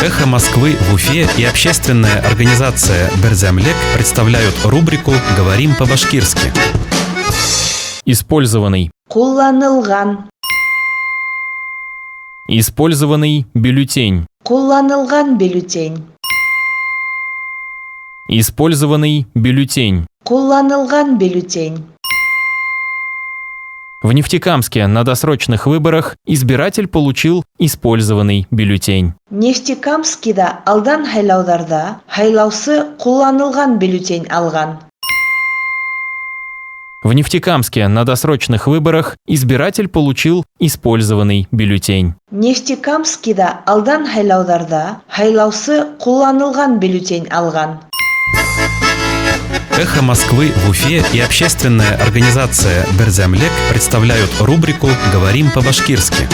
«Эхо Москвы» в Уфе и общественная организация «Берзямлек» представляют рубрику «Говорим по-башкирски». Использованный. Кулланылган. Использованный бюллетень. Кулланылган бюллетень. Использованный бюллетень. Кулланылган бюллетень. В Нефтекамске на досрочных выборах избиратель получил использованный бюллетень. Нефтекамскида алдан хайлаударда хайлаусы кулланылган бюллетень алган. В Нефтекамске на досрочных выборах избиратель получил использованный бюллетень. Нефтекамскида алдан хайлаударда хайлаусы кулланылган бюллетень алган. «Эхо Москвы» в Уфе и общественная организация «Берзямлек» представляют рубрику «Говорим по-башкирски».